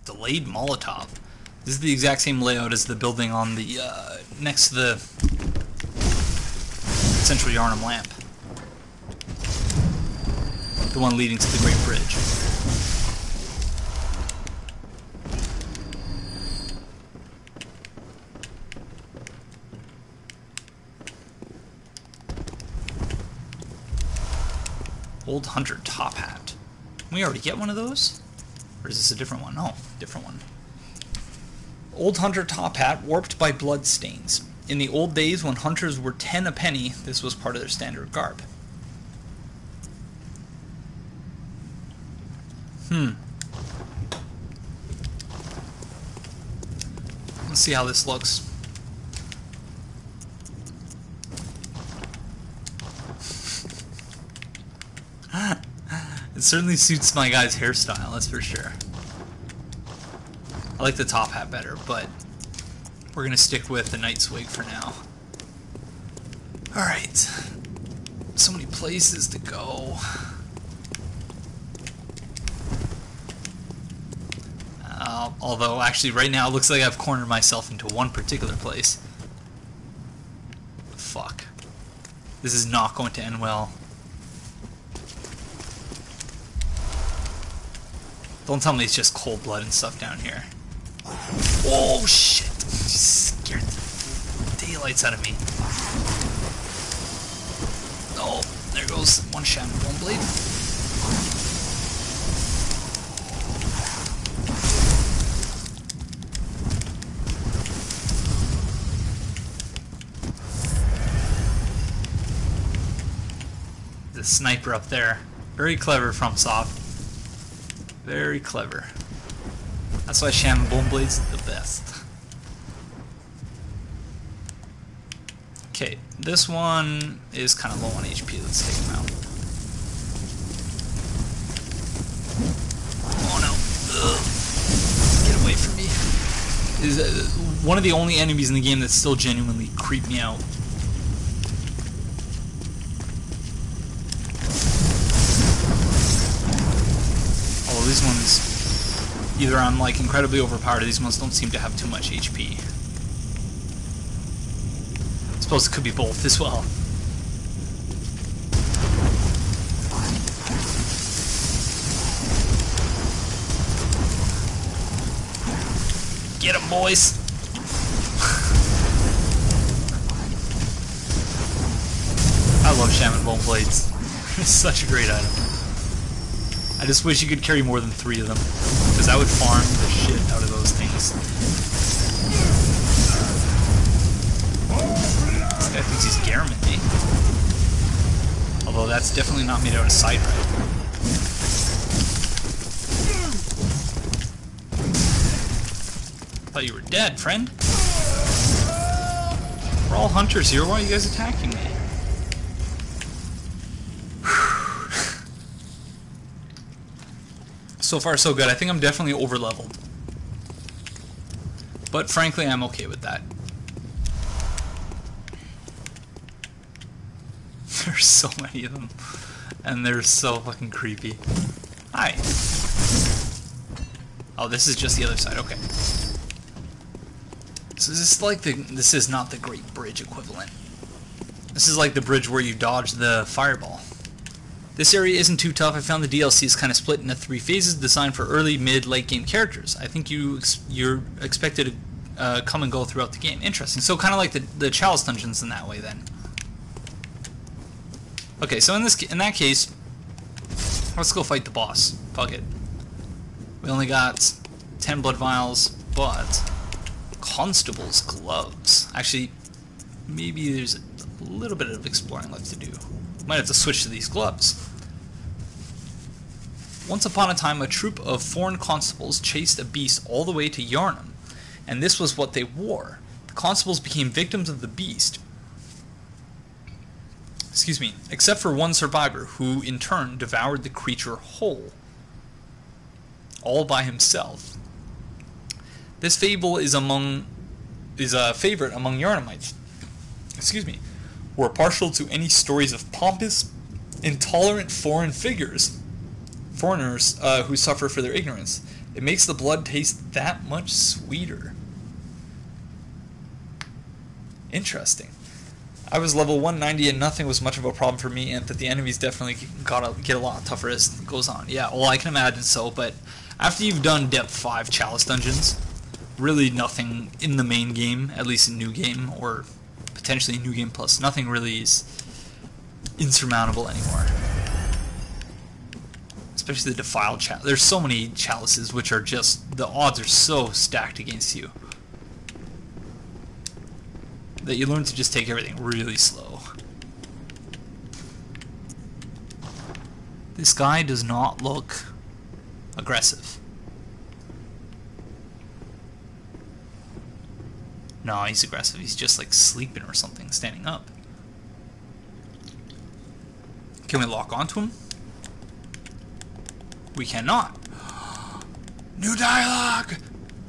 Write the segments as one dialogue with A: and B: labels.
A: Delayed Molotov. This is the exact same layout as the building on the next to the Central Yharnam Lamp. The one leading to the Great Bridge. Old Hunter Top Hat. Can we already get one of those? Or is this a different one? No, different one. Old Hunter Top Hat, warped by blood stains. In the old days, when hunters were 10 a penny, this was part of their standard garb. Let's see how this looks. It certainly suits my guy's hairstyle, that's for sure. I like the top hat better, but we're gonna stick with the knight's wig for now. Alright. So many places to go. Although, actually, right now it looks like I've cornered myself into one particular place. Fuck. This is not going to end well. Don't tell me it's just cold blood and stuff down here. Oh shit! Just scared the daylights out of me. Oh, there goes one Shaman Bone Blade. The sniper up there. Very clever FromSoft. Very clever. That's why Shaman Bone Blade's the best. Okay, this one is kind of low on HP. Let's take him out. Oh no. Ugh. Get away from me. Is one of the only enemies in the game that still genuinely creep me out. These ones, either I'm like incredibly overpowered or these ones don't seem to have too much HP. I suppose it could be both as well. Get 'em, boys! I love Shaman Bone Blades. It's such a great item. I just wish you could carry more than 3 of them, because I would farm the shit out of those things. This guy thinks he's Garam me. Although that's definitely not made out of Siderite. Thought you were dead, friend. We're all hunters here, why are you guys attacking me? So far so good. I think I'm definitely over leveled. But frankly, I'm okay with that. There's so many of them. And they're so fucking creepy. Hi. Oh, this is just the other side. Okay. So this is like this is not the Great Bridge equivalent. This is like the bridge where you dodge the fireball. This area isn't too tough. I found the DLC is kind of split into 3 phases designed for early, mid, late game characters. I think you're expected to come and go throughout the game. Interesting. So kind of like the Chalice dungeons in that way then. Okay, so in that case, let's go fight the boss. Fuck it. We only got 10 blood vials, but Constable's gloves. Actually, maybe there's a little bit of exploring left to do. Might have to switch to these gloves. Once upon a time, a troop of foreign constables chased a beast all the way to Yharnam, and this was what they wore. The constables became victims of the beast. Excuse me, except for one survivor, who in turn devoured the creature whole, all by himself. This fable is a favorite among Yharnamites. Excuse me. Who are partial to any stories of pompous, intolerant foreigners who suffer for their ignorance. It makes the blood taste that much sweeter. Interesting. I was level 190 and nothing was much of a problem for me, and that the enemies definitely gotta get a lot tougher as it goes on. Yeah, well, I can imagine so, but after you've done Depth 5 Chalice Dungeons, really nothing in the main game, at least in New Game, or potentially New Game Plus, nothing really is insurmountable anymore. Especially the Defiled Chalice. There's so many chalices which are just, the odds are so stacked against you, that you learn to just take everything really slow. This guy does not look aggressive. No, he's aggressive. He's just like sleeping or something, standing up. Can we lock onto him? We cannot. New dialogue!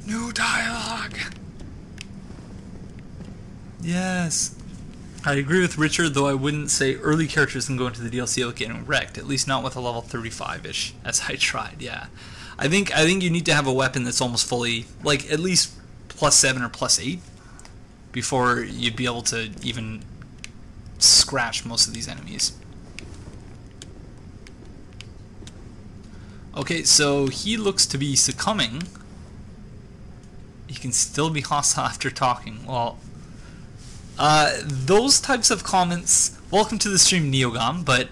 A: New dialogue! Yes. I agree with Richard, though I wouldn't say early characters can go into the DLC without getting wrecked, at least not with a level 35-ish, as I tried, yeah. I think you need to have a weapon that's almost fully, like, at least +7 or +8, before you'd be able to even scratch most of these enemies. Okay, so he looks to be succumbing. He can still be hostile after talking. Well, those types of comments, welcome to the stream, Neogam, but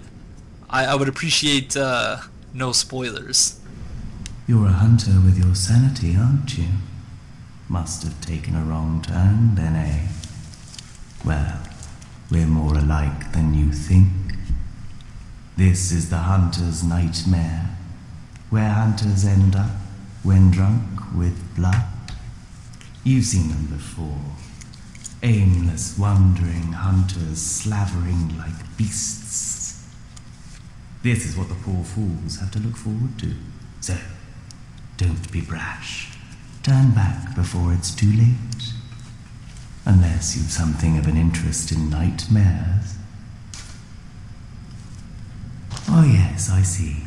A: I would appreciate no spoilers.
B: You're a hunter with your sanity, aren't you? Must have taken a wrong turn then, eh? Well, we're more alike than you think. This is the hunter's nightmare, where hunters end up when drunk with blood. You've seen them before. Aimless, wandering hunters slavering like beasts. This is what the poor fools have to look forward to. So, don't be brash. Turn back before it's too late. Unless you've something of an interest in nightmares. Oh yes, I see.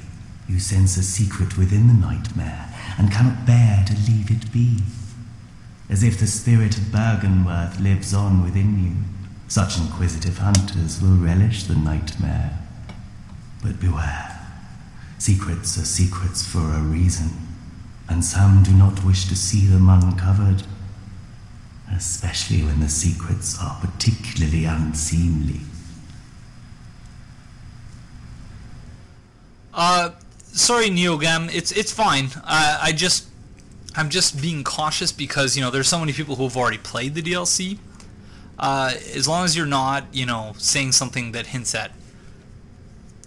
B: You sense a secret within the nightmare, and cannot bear to leave it be. As if the spirit of Bergenworth lives on within you, such inquisitive hunters will relish the nightmare. But beware, secrets are secrets for a reason, and some do not wish to see them uncovered, especially when the secrets are particularly unseemly.
A: Sorry, Neogam, it's fine. I'm just being cautious because, you know, there's so many people who have already played the DLC. As long as you're not, you know, saying something that hints at,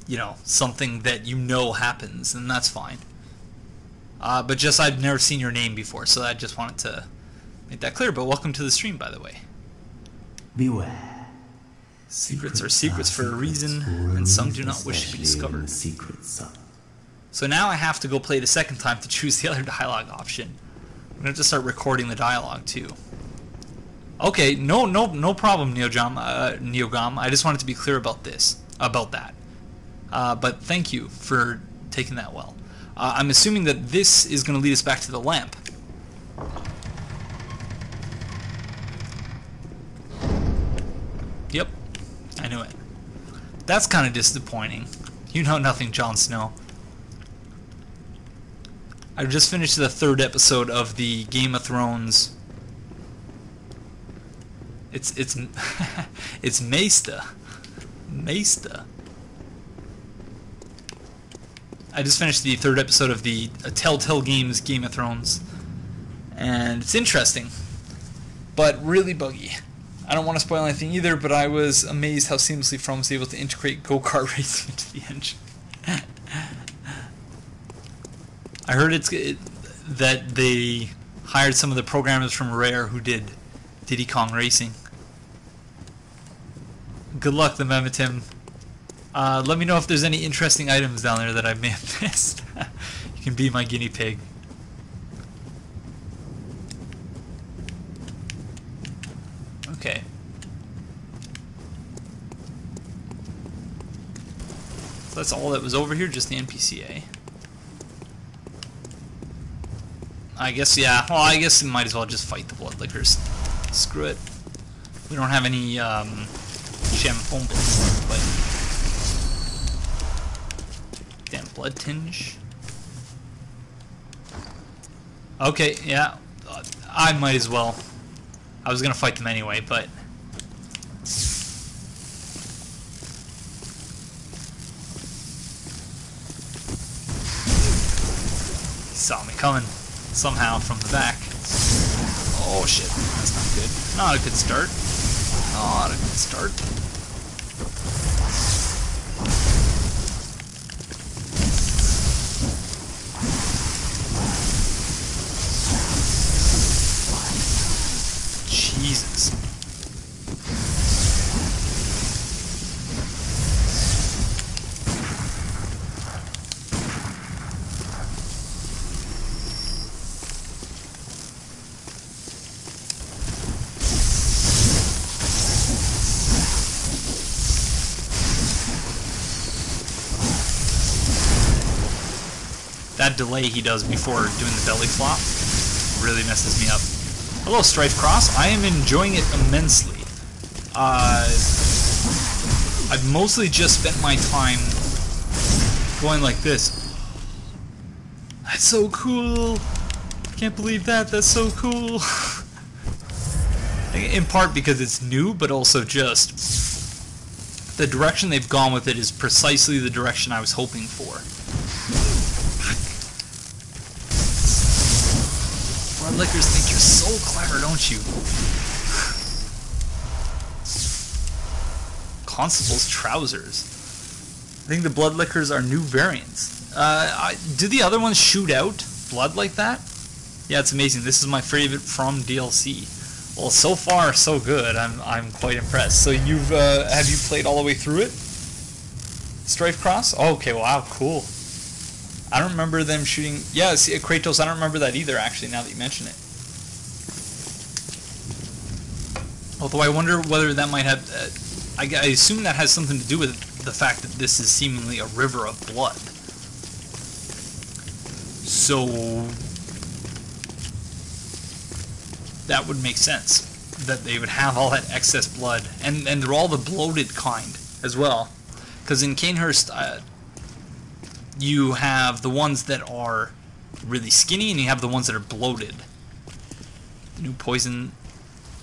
A: you know, something that you know happens, then that's fine. But just, I've never seen your name before, so I just wanted to make that clear. But welcome to the stream, by the way.
B: Beware.
A: Secrets are secrets for a reason, and some do not wish to be discovered. So now I have to go play the second time to choose the other dialogue option. I'm gonna have to start recording the dialogue too. Okay, no problem, Neogam. I just wanted to be clear about that. But thank you for taking that well. I'm assuming that this is gonna lead us back to the lamp. Yep, I knew it. That's kind of disappointing. You know nothing, Jon Snow. I've just finished the 3rd episode of the Game of Thrones. It's it's Maesta. I just finished the 3rd episode of the Telltale Games Game of Thrones, and it's interesting, but really buggy. I don't want to spoil anything either, but I was amazed how seamlessly From was able to integrate go-kart racing into the engine. I heard that they hired some of the programmers from Rare who did Diddy Kong Racing. Good luck, the Memetim. Let me know if there's any interesting items down there that I may have missed. You can be my guinea pig. Okay. So that's all that was over here, just the NPCA. I guess, yeah. Well, I guess we might as well just fight the Bloodlickers. Screw it. We don't have any sham foam blades, but damn blood tinge. Okay, yeah. I might as well. I was gonna fight them anyway, but he saw me coming somehow from the back. Oh shit, that's not good. Not a good start. Not a good start. Jesus. That delay he does before doing the belly flop really messes me up. Hello, Strife Cross. I am enjoying it immensely. I've mostly just spent my time going like this. That's so cool. I can't believe that. That's so cool. In part because it's new, but also just the direction they've gone with it is precisely the direction I was hoping for. Bloodlickers think you're so clever, don't you? Constable's trousers. I think the Bloodlickers are new variants. Do the other ones shoot out blood like that? Yeah, it's amazing. This is my favorite from DLC. Well, so far so good. I'm quite impressed. So you've have you played all the way through it? Strife Cross? Oh, okay, wow, cool. I don't remember them shooting... Yeah, see, Kratos, I don't remember that either, actually, now that you mention it. Although I wonder whether that might have... I assume that has something to do with the fact that this is seemingly a river of blood. So... that would make sense. That they would have all that excess blood. And they're all the bloated kind, as well. Because in Cainhurst... you have the ones that are really skinny, and you have the ones that are bloated. New poison.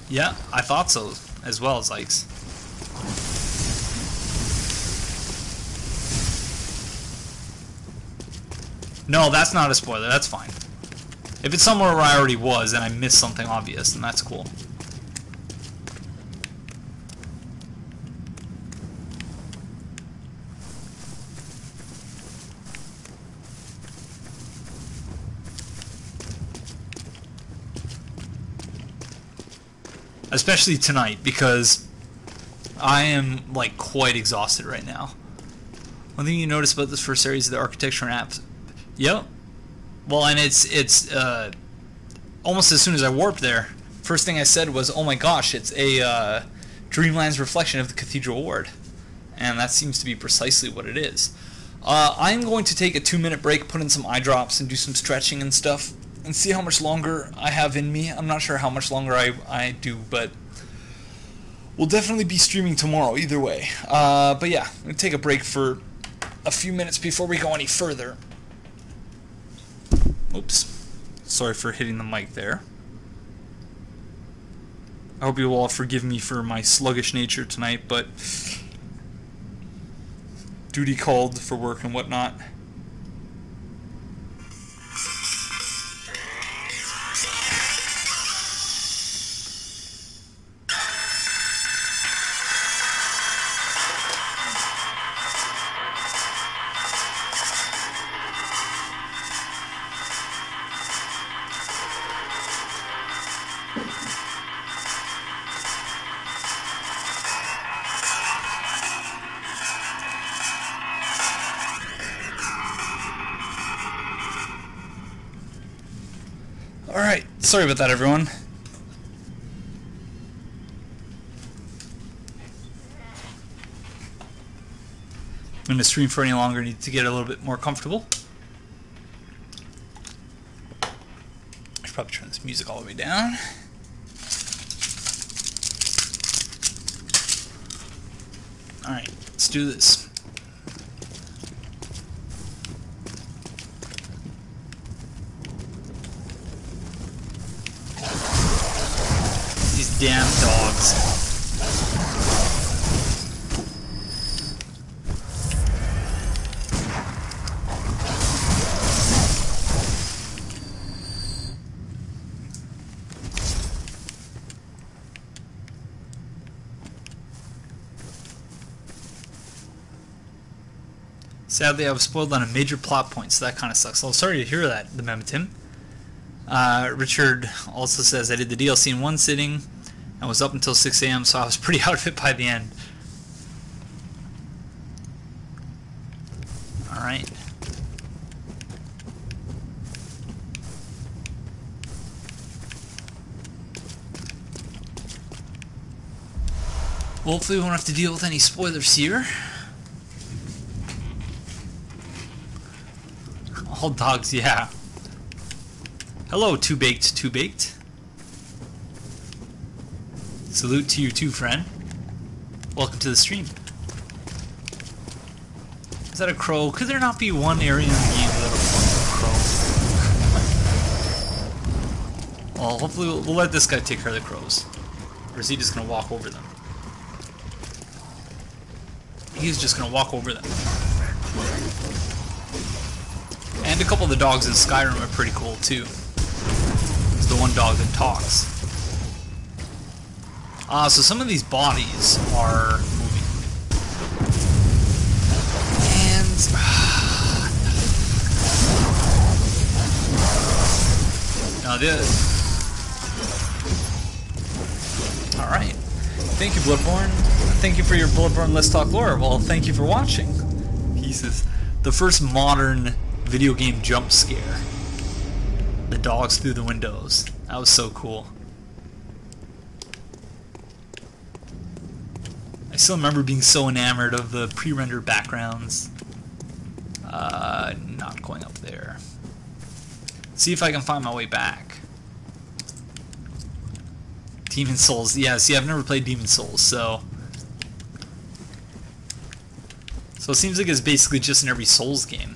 A: Yeah, I thought so as well, Zykes. No, that's not a spoiler. That's fine. If it's somewhere where I already was and I missed something obvious, then that's cool. Especially tonight, because I am, like, quite exhausted right now. One thing you notice about this first series is the architecture and apps. Yep. Well, and it's almost as soon as I warped there, first thing I said was, oh my gosh, it's a Dreamlands reflection of the Cathedral Ward. And that seems to be precisely what it is. I'm going to take a 2-minute break, put in some eye drops, and do some stretching and stuff, and see how much longer I have in me. I'm not sure how much longer I do, but we'll definitely be streaming tomorrow either way. But yeah, I'm going to take a break for a few minutes before we go any further. Oops. Sorry for hitting the mic there. I hope you will all forgive me for my sluggish nature tonight, but duty called for work and whatnot. Alright, sorry about that, everyone. I'm going to stream for any longer, need to get a little bit more comfortable. should probably turn this music all the way down. Alright, let's do this. These damn dogs. Sadly, I was spoiled on a major plot point, so that kind of sucks. Well, sorry to hear that, the Memetim. Richard also says, I did the DLC in one sitting and was up until 6 AM, so I was pretty out of it by the end. Alright. Well, hopefully we won't have to deal with any spoilers here. All dogs, yeah. Hello, Too Baked, Too Baked. Salute to you too, friend. Welcome to the stream. Is that a crow? Could there not be one area in the game without a crow? Well, hopefully we'll let this guy take care of the crows. Or is he just gonna walk over them? He's just gonna walk over them. And a couple of the dogs in Skyrim are pretty cool too. It's the one dog that talks. So some of these bodies are moving. And... now alright. Thank you, Bloodborne. Thank you for your Bloodborne Let's Talk lore. Well, thank you for watching. Pieces. The first modern video game jump scare. The dogs through the windows. That was so cool. I still remember being so enamored of the pre-rendered backgrounds. Not going up there. See if I can find my way back. Demon Souls. Yeah, see, I've never played Demon Souls, so... So it seems like it's basically just in every Souls game.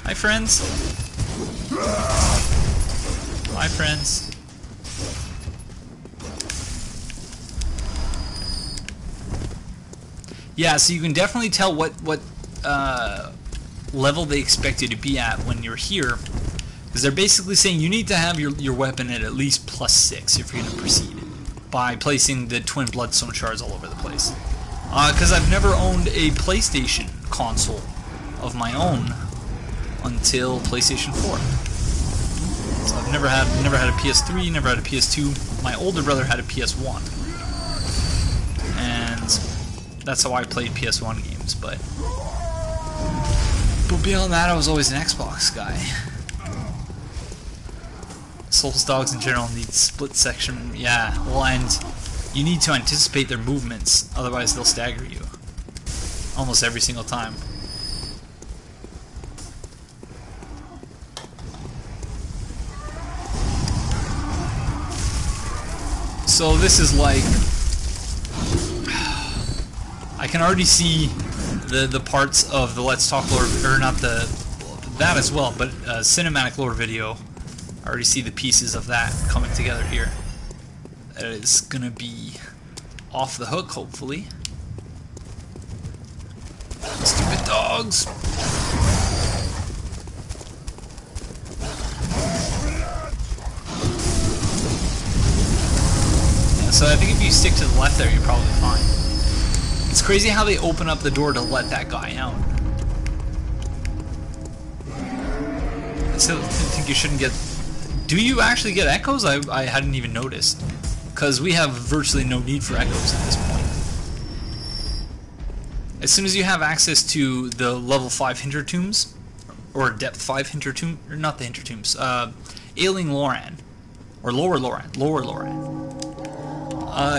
A: Hi, friends. Hi, friends. Yeah, so you can definitely tell what level they expect you to be at when you're here, because they're basically saying you need to have your weapon at least +6 if you're going to proceed, by placing the twin bloodstone shards all over the place. Because I've never owned a PlayStation console of my own until PlayStation 4. So I've never had a PS3, never had a PS2. My older brother had a PS1, and that's how I played PS1 games. But beyond that, I was always an Xbox guy. Souls dogs in general need split section. Yeah, well, and you need to anticipate their movements, otherwise they'll stagger you almost every single time. So this is like, I can already see the parts of the Let's Talk lore, or not that as well, but cinematic lore video. I already see the pieces of that coming together here. That is gonna be off the hook, hopefully. Stupid dogs. Yeah, so I think if you stick to the left there, you're probably fine. It's crazy how they open up the door to let that guy out. I still think you shouldn't get... Do you actually get echoes? I hadn't even noticed. Because we have virtually no need for echoes at this point. As soon as you have access to the level 5 Hintertombs, or depth 5 Hintertombs, or not the Hintertombs, Ailing Loran, or Lower Loran,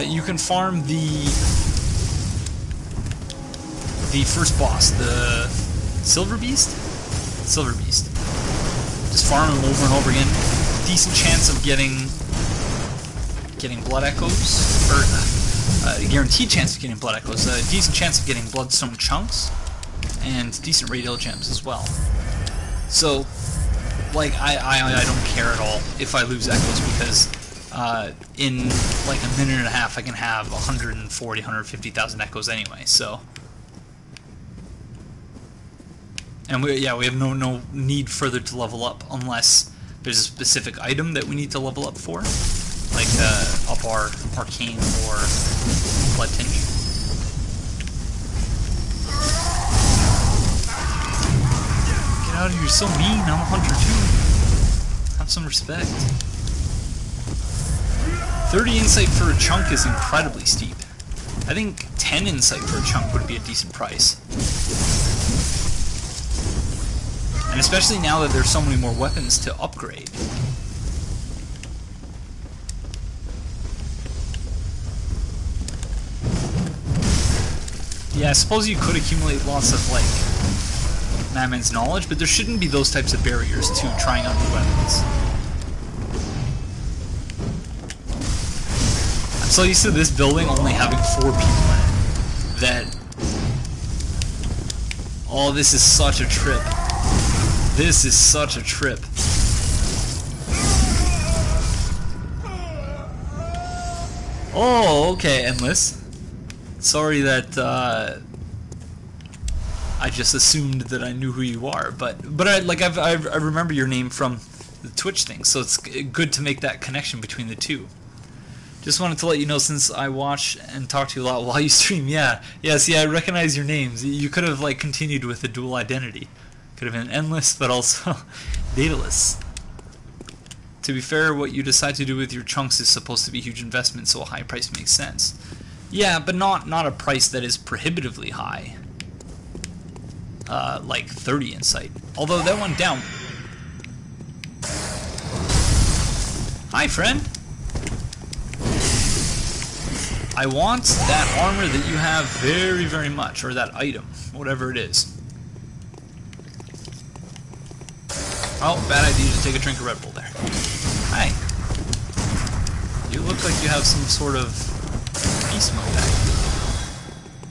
A: you can farm the first boss, the Silver Beast? Silver Beast. farm them over and over again. Decent chance of getting blood echoes, or a guaranteed chance of getting blood echoes. A decent chance of getting bloodstone chunks, and decent radial gems as well. So, like, I don't care at all if I lose echoes, because in like a minute and a half I can have 140, 150,000 echoes anyway. So, and we have no need further to level up unless there's a specific item that we need to level up for, like up our arcane or blood tinge. Get out of here! You're so mean. I'm a hunter too. Have some respect. 30 insight for a chunk is incredibly steep. I think 10 insight for a chunk would be a decent price. And especially now that there's so many more weapons to upgrade. Yeah, I suppose you could accumulate lots of, like, Madman's knowledge, but there shouldn't be those types of barriers to trying out new weapons. I'm so used to this building only having 4 people in it that... Oh, this is such a trip. This is such a trip. Oh, okay, Endless. Sorry that I just assumed that I knew who you are, but I remember your name from the Twitch thing, so it's good to make that connection between the two. Just wanted to let you know, since I watch and talk to you a lot while you stream. Yeah, see, I recognize your names. You could have like continued with a dual identity. Could have been Endless, but also Daedalus. To be fair, what you decide to do with your chunks is supposed to be a huge investment, so a high price makes sense. Yeah, but not a price that is prohibitively high. Like 30 insight. Although that went down. Hi, friend. I want that armor that you have very, very much, or that item, whatever it is. Oh, bad idea to take a drink of Red Bull there. Hi. You look like you have some sort of beast mode active.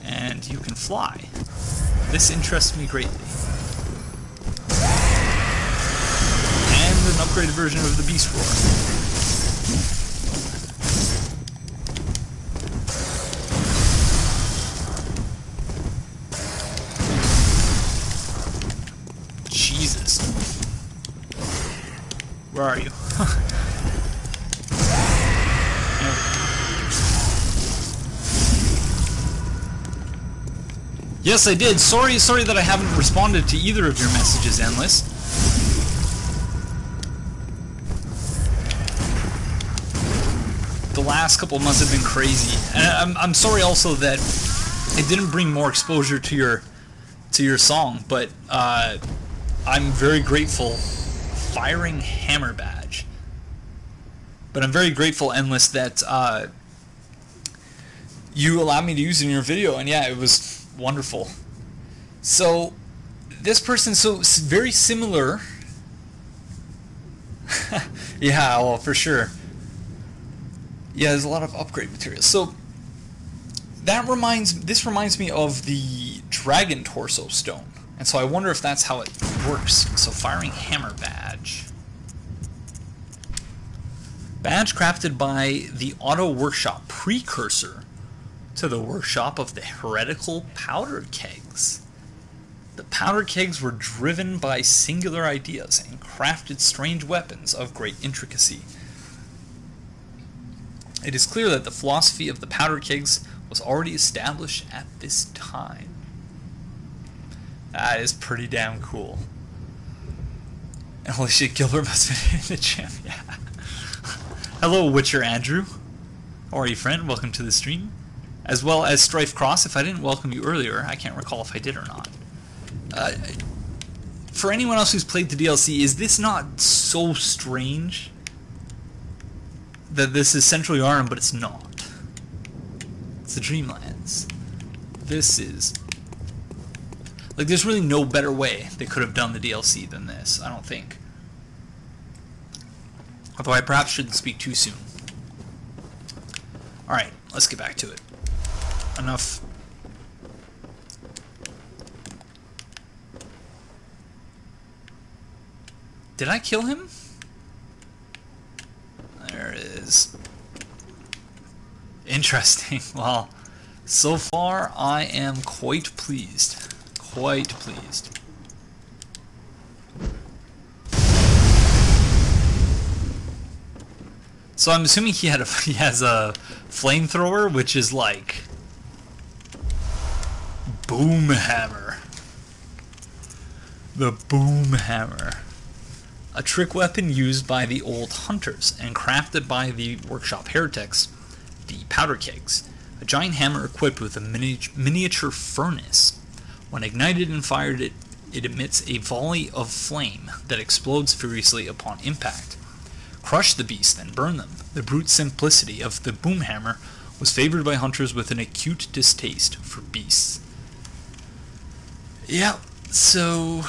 A: And you can fly. This interests me greatly. And an upgraded version of the Beast Roar. Jesus. Where are you? Yes, I did. Sorry that I haven't responded to either of your messages, Endless. The last couple of months have been crazy, and I'm sorry also that it didn't bring more exposure to your song, but I'm very grateful. Firing Hammer badge. But I'm very grateful, Endless, that you allowed me to use it in your video, and yeah, it was wonderful. So this person, so very similar. Yeah, well, for sure. Yeah, there's a lot of upgrade materials. So this reminds me of the Dragon Torso Stone. And so I wonder if that's how it works. So firing Hammer badge. Badge crafted by the Auto Workshop, precursor to the workshop of the heretical powder kegs. The powder kegs were driven by singular ideas and crafted strange weapons of great intricacy. It is clear that the philosophy of the powder kegs was already established at this time. That is pretty damn cool. And holy shit, Gilbert must have been in the gym, yeah. Hello, Witcher Andrew. How are you, friend? Welcome to the stream. As well as Strife Cross. If I didn't welcome you earlier, I can't recall if I did or not. For anyone else who's played the DLC, is this not so strange that this is Central Yharnam, but it's not? It's the Dreamlands. This is... like, there's really no better way they could have done the DLC than this, I don't think. Although I perhaps shouldn't speak too soon. Alright, let's get back to it. Enough. Did I kill him? There it is. Interesting. Well, so far I am quite pleased. Quite pleased. So I'm assuming he has a flamethrower, which is like boom hammer. The boom hammer. A trick weapon used by the old hunters and crafted by the workshop heretics, the powder kegs. A giant hammer equipped with a miniature furnace. When ignited and fired, it emits a volley of flame that explodes furiously upon impact. Crush the beast, then burn them. The brute simplicity of the boom hammer was favored by hunters with an acute distaste for beasts. Yeah, so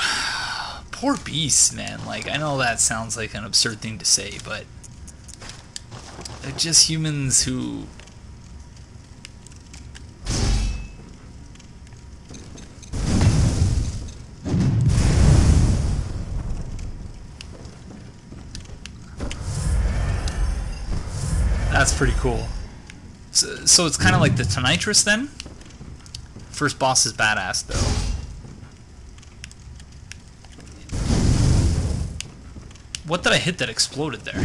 A: poor beasts, man. Like, I know that sounds like an absurd thing to say, but they're just humans who that's pretty cool. So it's kind of like the Tonitrus then? First boss is badass though. What did I hit that exploded there?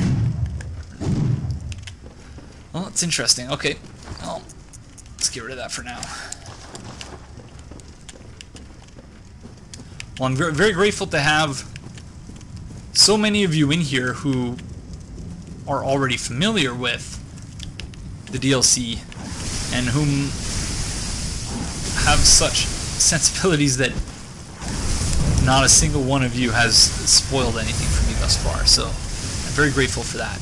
A: Well, it's interesting. Okay. Well, let's get rid of that for now. Well, I'm very grateful to have so many of you in here who are already familiar with the DLC and whom have such sensibilities that not a single one of you has spoiled anything for me thus far, so I'm very grateful for that.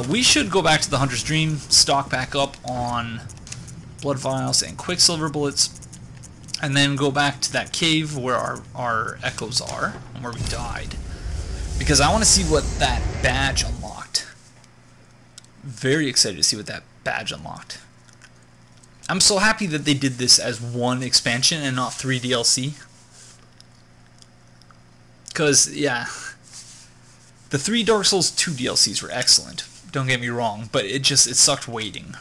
A: We should go back to the Hunter's Dream, stock back up on blood vials and quicksilver bullets, and then go back to that cave where our echoes are, and where we died, because I want to see what that badge unlocked. Very excited to see what that badge unlocked. I'm so happy that they did this as one expansion and not 3 DLC. Because, yeah, the 3 Dark Souls 2 DLCs were excellent. Don't get me wrong, but it sucked waiting.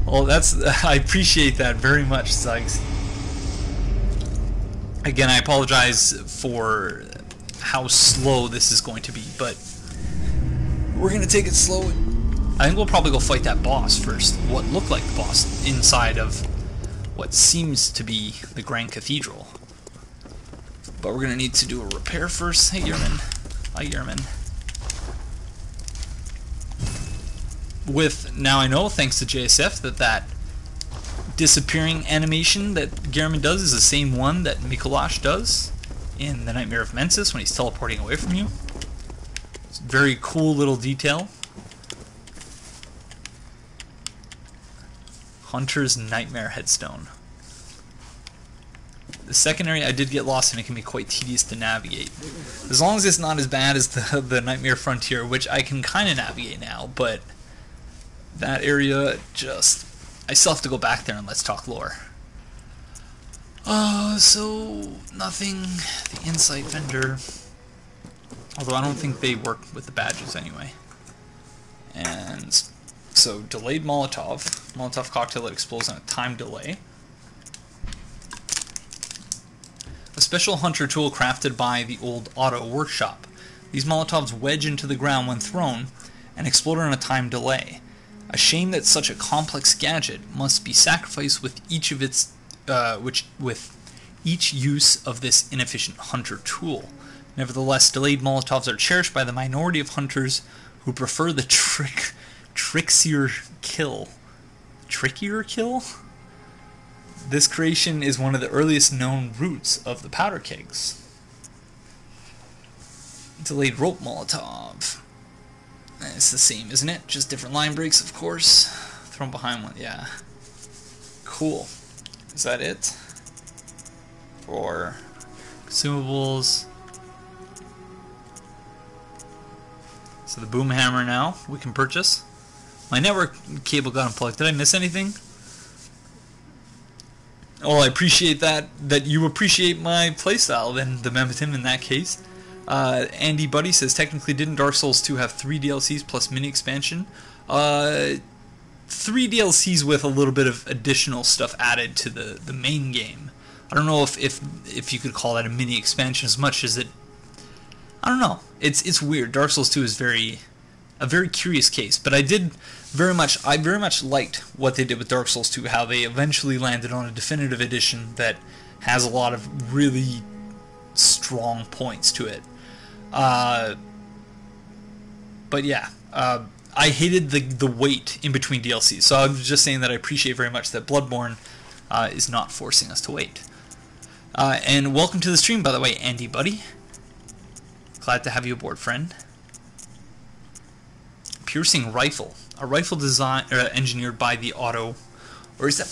A: Well, I appreciate that very much, Sykes. Again, I apologize for how slow this is going to be, but we're going to take it slow. I think we'll probably go fight that boss first. What looked like the boss inside of what seems to be the Grand Cathedral. But we're going to need to do a repair first. Hey, Yerman. Hi, Yerman. Now I know, thanks to JSF, that disappearing animation that Gehrman does is the same one that Mikolash does in The Nightmare of Mensis when he's teleporting away from you. It's a very cool little detail. Hunter's Nightmare Headstone. The second area I did get lost in, it can be quite tedious to navigate. As long as it's not as bad as the Nightmare Frontier, which I can kind of navigate now, but that area just... I still have to go back there and let's talk lore. So nothing. The Insight Vendor. Although I don't think they work with the badges anyway. And so delayed Molotov. Molotov cocktail that explodes on a time delay. A special hunter tool crafted by the old Auto Workshop. These Molotovs wedge into the ground when thrown and explode on a time delay. A shame that such a complex gadget must be sacrificed with each of its, with each use of this inefficient hunter tool. Nevertheless, delayed Molotovs are cherished by the minority of hunters who prefer the trickier kill. Trickier kill? This creation is one of the earliest known roots of the powder kegs. Delayed rope Molotov. It's the same, isn't it? Just different line breaks, of course. Thrown behind one, yeah. Cool. Is that it? For consumables. So the boom hammer now we can purchase. My network cable got unplugged. Did I miss anything? Oh, I appreciate that you appreciate my playstyle then, the Memetim, in that case. Andy Buddy says, technically didn't Dark Souls 2 have 3 DLCs plus mini expansion? 3 DLCs with a little bit of additional stuff added to the main game. I don't know if you could call that a mini expansion as much as it... I don't know. It's weird. Dark Souls 2 is a very curious case, but I very much liked what they did with Dark Souls 2, how they eventually landed on a definitive edition that has a lot of really strong points to it. But yeah, I hated the wait in between DLCs, so I was just saying that I appreciate very much that Bloodborne is not forcing us to wait. And welcome to the stream, by the way, Andy Buddy. Glad to have you aboard, friend. Piercing rifle. A rifle design engineered by the Otto Workshop,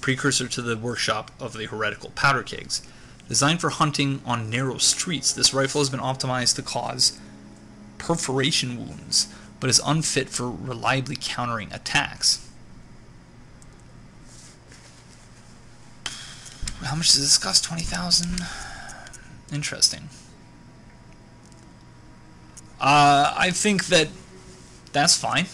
A: precursor to the workshop of the heretical powder kegs. Designed for hunting on narrow streets, this rifle has been optimized to cause perforation wounds, but is unfit for reliably countering attacks. How much does this cost? 20,000? Interesting. I think that's fine,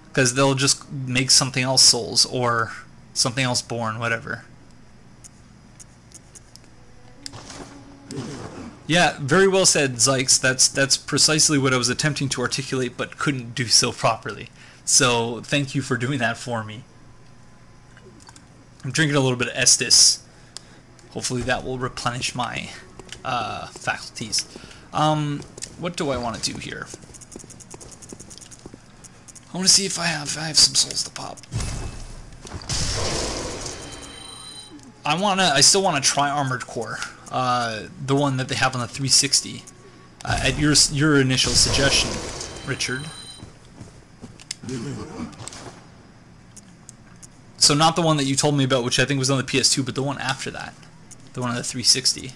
A: because they'll just make something else Souls or something else Born, whatever. Yeah, very well said, Zykes. That's precisely what I was attempting to articulate, but couldn't do so properly. So thank you for doing that for me. I'm drinking a little bit of Estus. Hopefully that will replenish my faculties. What do I want to do here? I want to see if I have some souls to pop. I still want to try Armored Core, the one that they have on the 360. At your initial suggestion, Richard. So not the one that you told me about, which I think was on the PS2, but the one after that, the one on the 360.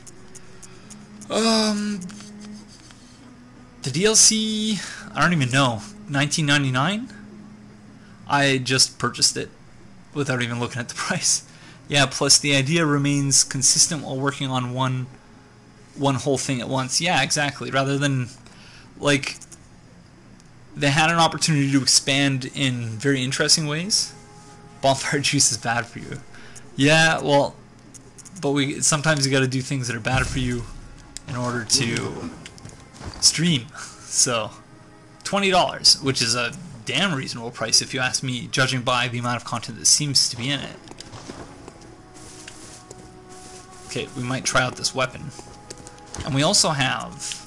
A: The DLC, I don't even know, $19.99? I just purchased it without even looking at the price. Yeah, plus the idea remains consistent while working on one whole thing at once. Yeah, exactly. Rather than, like, they had an opportunity to expand in very interesting ways. Bonfire juice is bad for you. Yeah, well, but sometimes you gotta do things that are bad for you in order to stream. So $20, which is a damn reasonable price if you ask me, judging by the amount of content that seems to be in it. Okay, we might try out this weapon. And we also have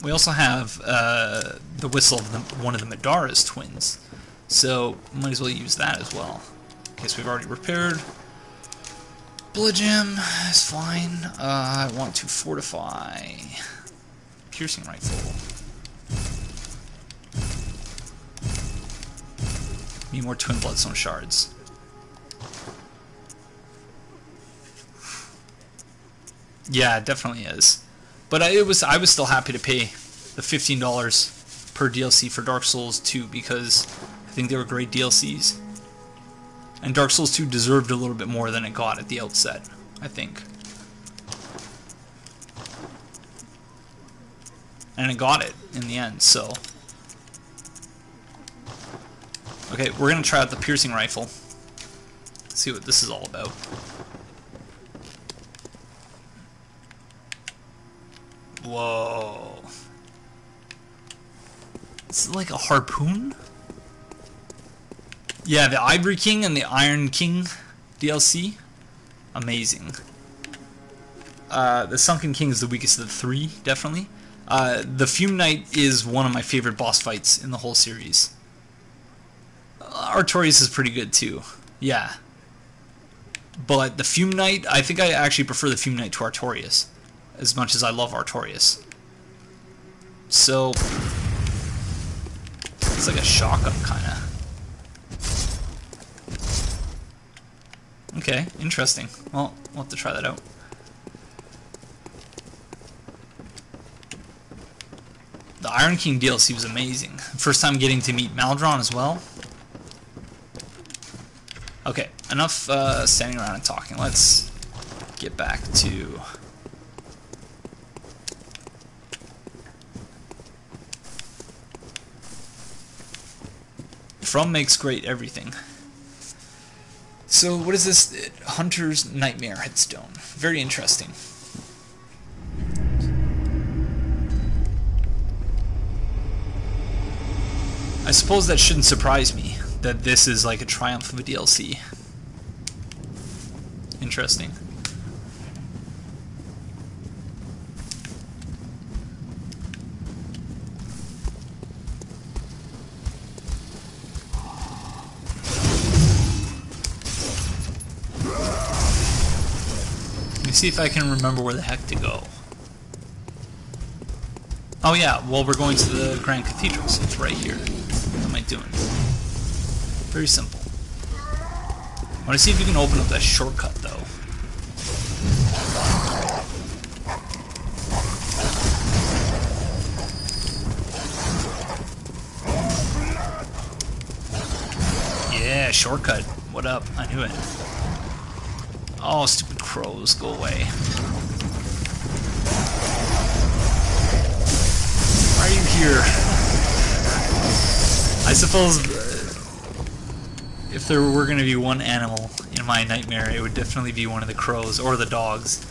A: the whistle of one of the Madara's twins, so might as well use that as well. In case we've already repaired. Blood gem is fine. I want to fortify piercing rifle. Need more twin bloodstone shards. Yeah, it definitely is. But I was still happy to pay the $15 per DLC for Dark Souls 2 because I think they were great DLCs. And Dark Souls 2 deserved a little bit more than it got at the outset, I think. And it got it in the end, so. Okay, we're gonna try out the piercing rifle. See what this is all about. Whoa. It's like a harpoon? Yeah, the Ivory King and the Iron King DLC. Amazing. The Sunken King is the weakest of the three, definitely. The Fume Knight is one of my favorite boss fights in the whole series. Artorias is pretty good too. Yeah. But the Fume Knight, I think I actually prefer the Fume Knight to Artorias, as much as I love Artorias. So, it's like a shotgun, kinda. Okay, interesting. Well, we'll have to try that out. The Iron King DLC was amazing. First time getting to meet Maldron as well. Okay, enough standing around and talking. Let's get back to... From makes great everything. So what is this? Hunter's Nightmare headstone. Very interesting. I suppose that shouldn't surprise me, that this is like a triumph of a DLC. Interesting. Let me see if I can remember where the heck to go. Oh yeah, well we're going to the Grand Cathedral, so it's right here. What am I doing? Very simple. I want to see if you can open up that shortcut though. Yeah, shortcut. What up? I knew it. Oh, stupid crows, go away. Why are you here? I suppose if there were going to be one animal in my nightmare, it would definitely be one of the crows or the dogs.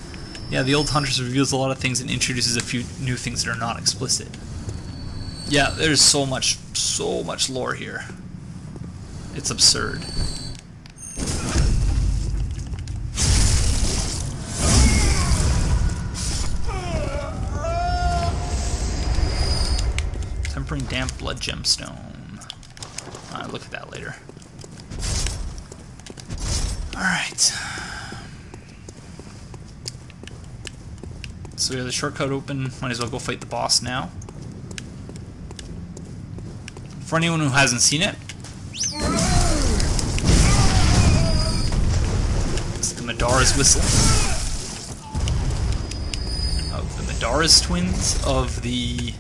A: Yeah, the Old Huntress reveals a lot of things and introduces a few new things that are not explicit. Yeah, there's so much lore here. It's absurd. Tempering Damp Blood Gemstone. I'll look at that later. Alright. So we have the shortcut open. Might as well go fight the boss now. For anyone who hasn't seen it, it's the Madara's Whistle. Of the Madara's twins of the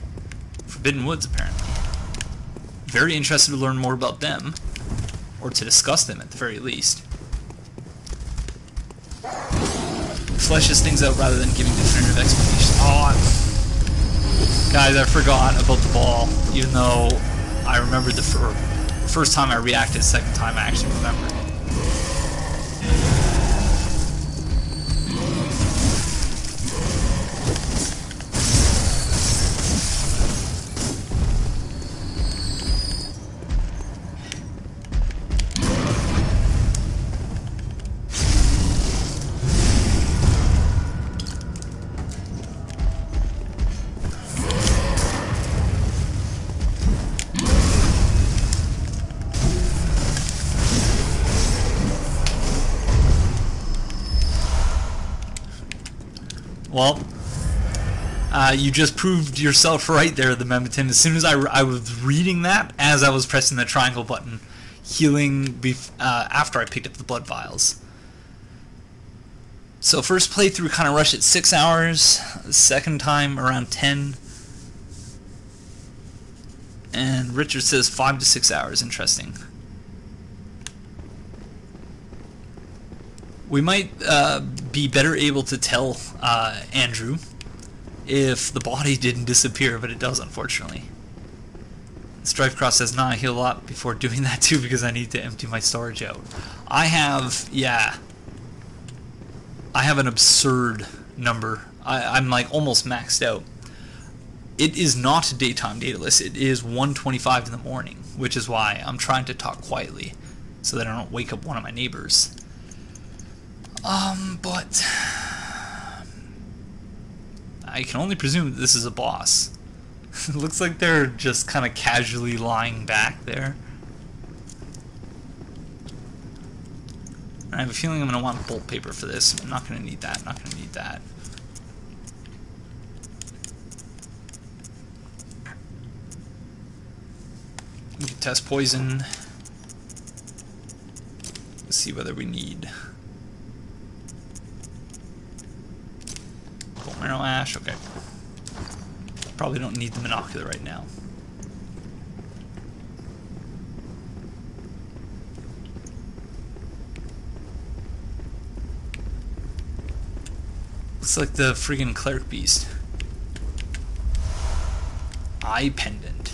A: Forbidden Woods, apparently. Very interested to learn more about them, or to discuss them at the very least. Fleshes things out rather than giving definitive explanations. Oh, guys, I forgot about the ball, even though I remembered the first time I reacted, second time I actually remembered. Well, you just proved yourself right there, the Memeton. As soon as I was reading that, as I was pressing the triangle button, healing after I picked up the blood vials. So first playthrough kind of rushed at 6 hours, second time around 10. And Richard says 5 to 6 hours, interesting. We might be better able to tell Andrew if the body didn't disappear, but it does, unfortunately. Strifecross says, nah, I heal a lot before doing that too because I need to empty my storage out. I have an absurd number. I'm like almost maxed out. It is not daytime dataless. It is 1:25 in the morning, which is why I'm trying to talk quietly so that I don't wake up one of my neighbors. But I can only presume that this is a boss. It looks like they're just kind of casually lying back there. I have a feeling I'm going to want bolt paper for this. I'm not going to need that, not going to need that. We can test poison. Let's see whether we need Rhino Ash, okay. Probably don't need the monocular right now. Looks like the friggin' cleric beast. Eye pendant.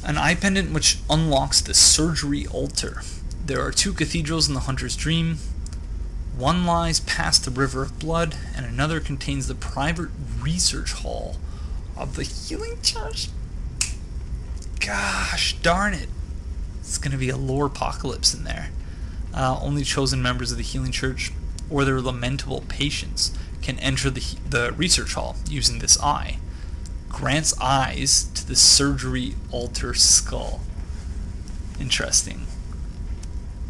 A: An eye pendant which unlocks the surgery altar. There are 2 cathedrals in the Hunter's Dream. One lies past the River of Blood, and another contains the private research hall of the Healing Church. Gosh darn it. It's going to be a lore apocalypse in there. Only chosen members of the Healing Church or their lamentable patients can enter the research hall using this eye. Grants eyes to the surgery altar skull. Interesting.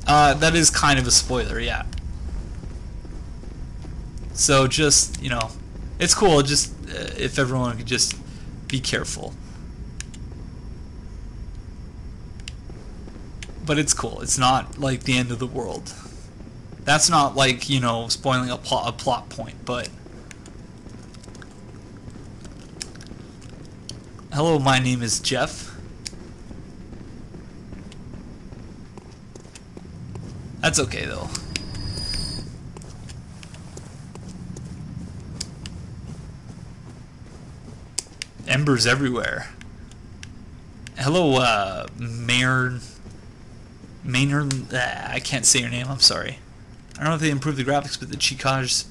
A: That is kind of a spoiler, yeah. So just, you know, it's cool, just if everyone could just be careful. But it's cool. It's not like the end of the world. That's not like, you know, spoiling a plot point, but... Hello, my name is Jeff. That's okay, though. Embers everywhere. Hello, Maynard. I can't say your name, I'm sorry. I don't know if they improved the graphics, but the Chikages,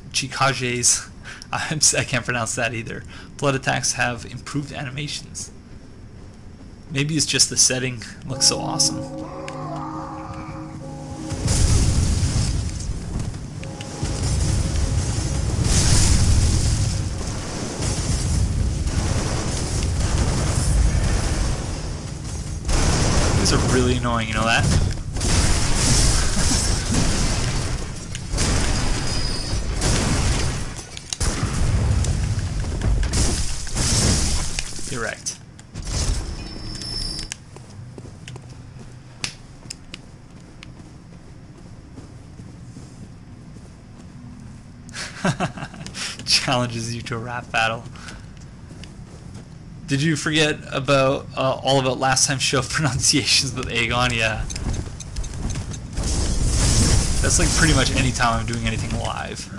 A: I can't pronounce that either. Blood attacks have improved animations. Maybe it's just the setting looks so awesome. These are really annoying, you know that? Direct. Challenges you to a rap battle. Did you forget about all about last time's show pronunciations with Aegon? Yeah. That's like pretty much any time I'm doing anything live.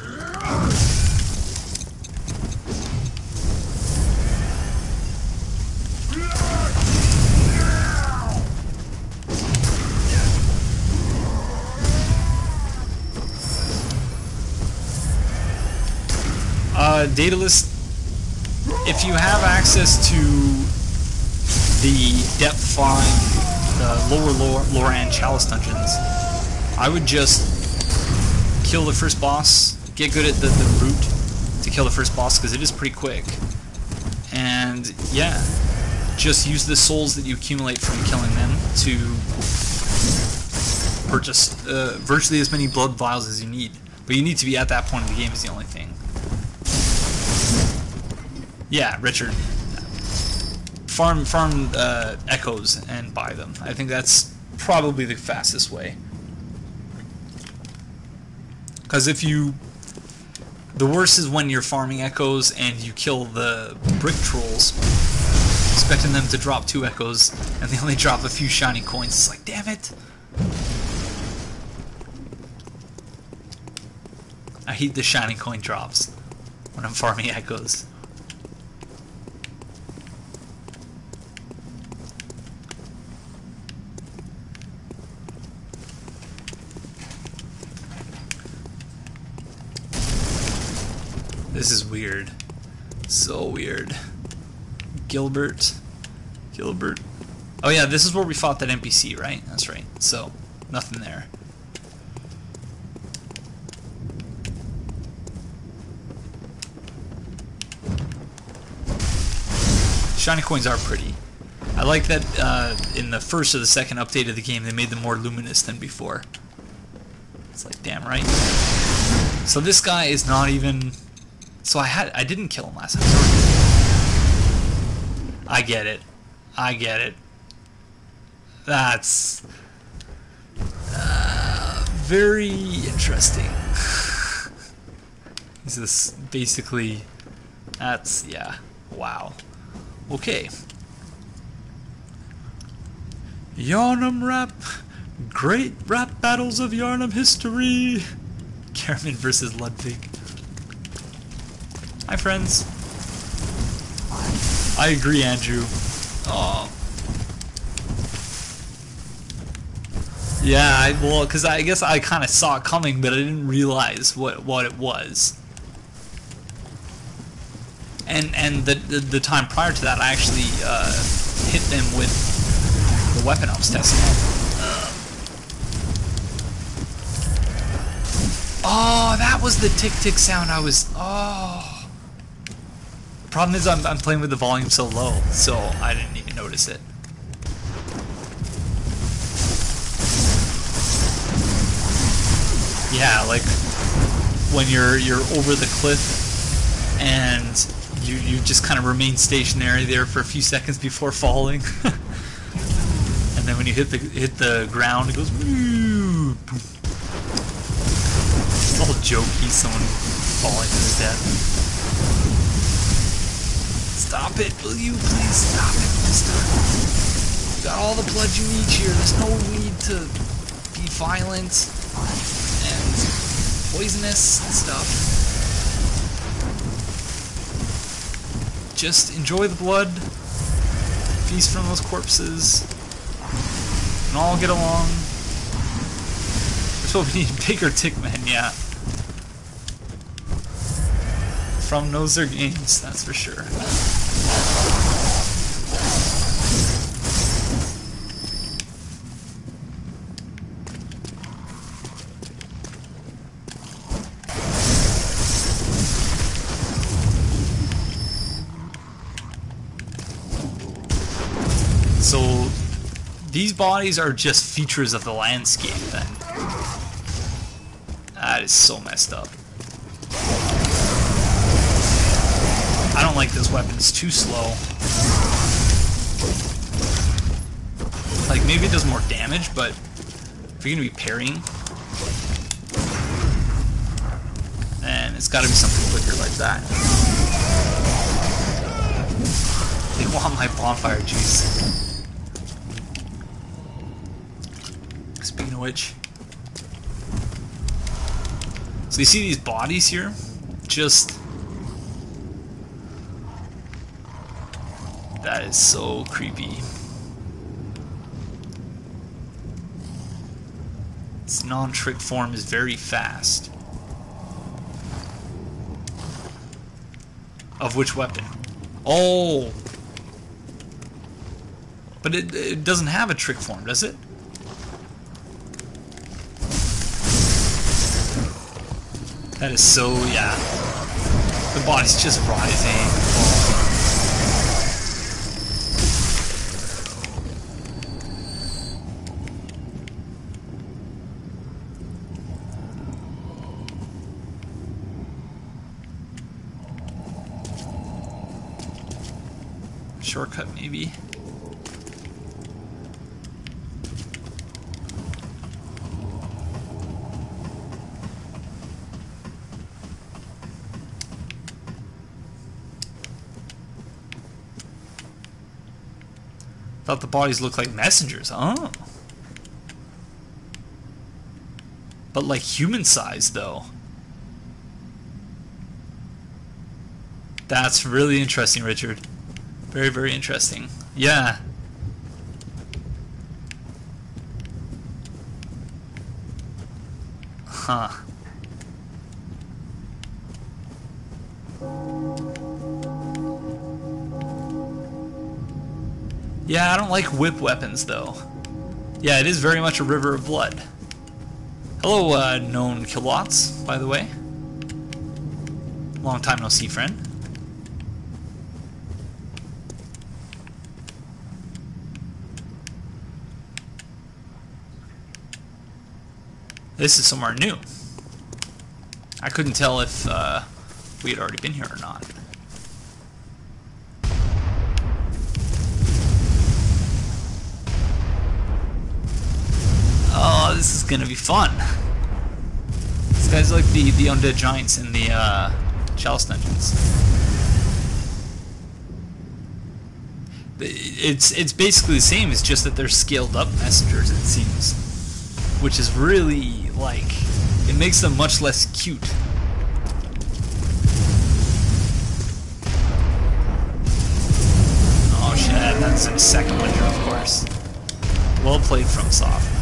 A: Daedalus, if you have access to the Depth 5, the lower Loran Chalice dungeons, I would just kill the first boss, get good at the route to kill the first boss, because it is pretty quick. And yeah, just use the souls that you accumulate from killing them to purchase virtually as many blood vials as you need. But you need to be at that point in the game is the only thing. Yeah, Richard. Farm echoes and buy them. I think that's probably the fastest way. Because if you... The worst is when you're farming echoes and you kill the brick trolls, expecting them to drop 2 echoes, and they only drop a few shiny coins. It's like, damn it! I hate the shiny coin drops when I'm farming echoes. This is weird. So weird. Gilbert. Oh yeah, this is where we fought that NPC, right? That's right. So, nothing there. Shiny coins are pretty. I like that in the first or the second update of the game they made them more luminous than before. It's like, damn right. So this guy is not even So I didn't kill him last time. I get it. I get it. That's very interesting. This is basically, that's, yeah, wow. Okay. Yharnam rap. Great rap battles of Yharnam history. Karaman versus Ludwig. Hi, friends. I agree, Andrew. Oh. Yeah, well, because I guess I kind of saw it coming, but I didn't realize what it was. And the time prior to that, I actually hit them with the weapon I was testing. Oh, that was the tick-tick sound I was... Oh. Problem is I'm playing with the volume so low, so I didn't even notice it. Yeah, like when you're over the cliff and you just kind of remain stationary there for a few seconds before falling. And then when you hit the ground, it goes... It's all jokey, someone falling to his death. Stop it, will you? Please stop it, mister. You got all the blood you need here. There's no need to be violent and poisonous and stuff. Just enjoy the blood, feast from those corpses, and all get along. That's what we need, bigger Tickmen, yeah. From knows their games, that's for sure. So these bodies are just features of the landscape then. That is so messed up. I don't like this weapon, it's too slow. Like, maybe it does more damage, but if you're gonna be parrying, then it's gotta be something quicker like that. They want my bonfire juice. Speaking of which, so you see these bodies here? Just... That is so creepy. Its non-trick form is very fast. Of which weapon? Oh! But it doesn't have a trick form, does it? That is so, yeah. The body's just rising. Oh. Shortcut, maybe. Thought the bodies looked like messengers. Oh. But like human size, though. That's really interesting, Richard. Very, very interesting. Yeah. Huh. Yeah, I don't like whip weapons, though. Yeah, it is very much a river of blood. Hello, known kilowatts, by the way. Long time no see, friend. This is somewhere new. I couldn't tell if we had already been here or not. Oh, this is gonna be fun. These guys are like the undead giants in the Chalice dungeons. It's basically the same. It's just that they're scaled up messengers, it seems, which is really like it makes them much less cute. Oh shit! That's a second one here, of course. Well played, FromSoft.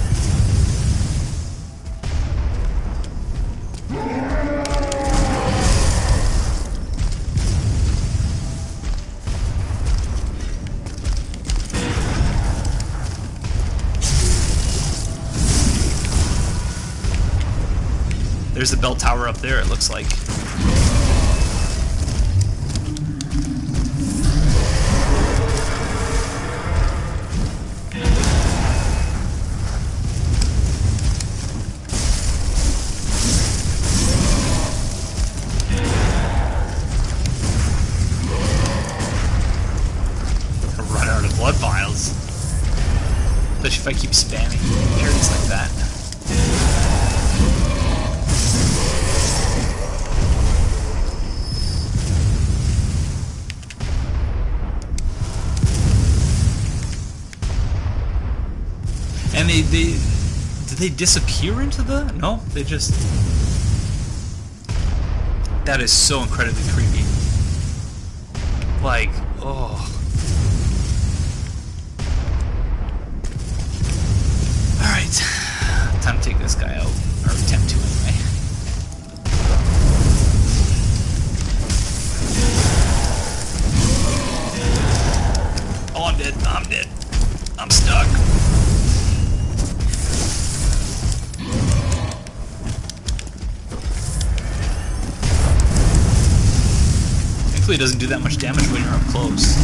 A: There's a bell tower up there, it looks like. I'll run out of blood vials. Especially if I keep spamming parries like that. And did they disappear into the? No, they just. That is so incredibly creepy. Like, oh. Alright. Time to take this guy out. Or attempt to anyway. Oh, I'm dead. I'm dead. I'm stuck. Thankfully, it doesn't do that much damage when you're up close.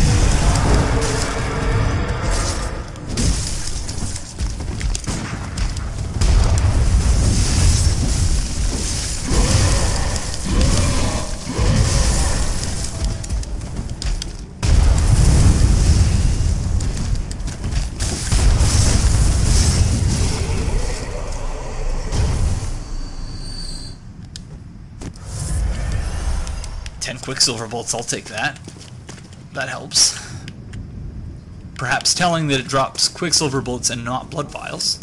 A: Quicksilver bolts, I'll take that. That helps. Perhaps telling that it drops Quicksilver bullets and not blood vials.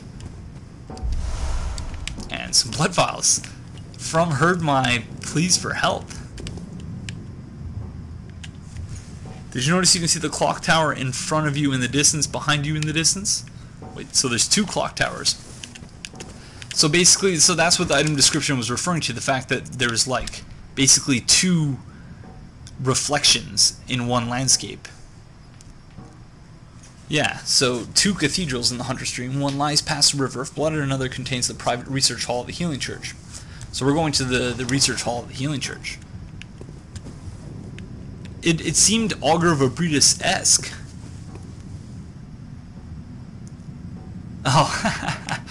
A: And some blood vials. From heard my pleas for help. Did you notice you can see the clock tower in front of you in the distance, behind you in the distance? Wait, so there's two clock towers. So basically, so that's what the item description was referring to, the fact that there's like basically two reflections in one landscape. Yeah, so two cathedrals in the Hunter Stream. One lies past the River of Blood and another contains the private research hall of the Healing Church. So we're going to the research hall of the Healing Church. It seemed Augur of Abretus-esque. Oh,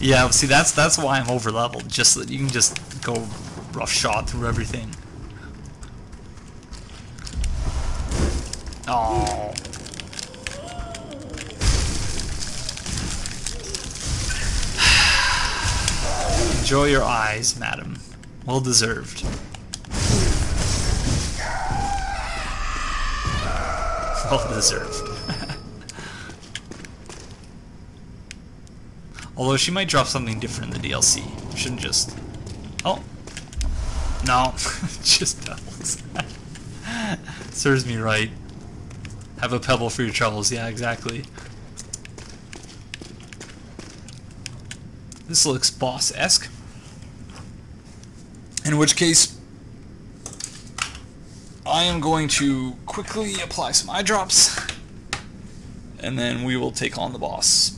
A: yeah, see that's why I'm over leveled, just so that you can just go roughshod through everything. Oh. Enjoy your eyes, madam. Well deserved. Well deserved. Although she might drop something different in the DLC. Shouldn't just... Oh. No. Just pebbles. Serves me right. Have a pebble for your troubles. Yeah, exactly. This looks boss-esque. In which case, I am going to quickly apply some eye drops, and then we will take on the boss.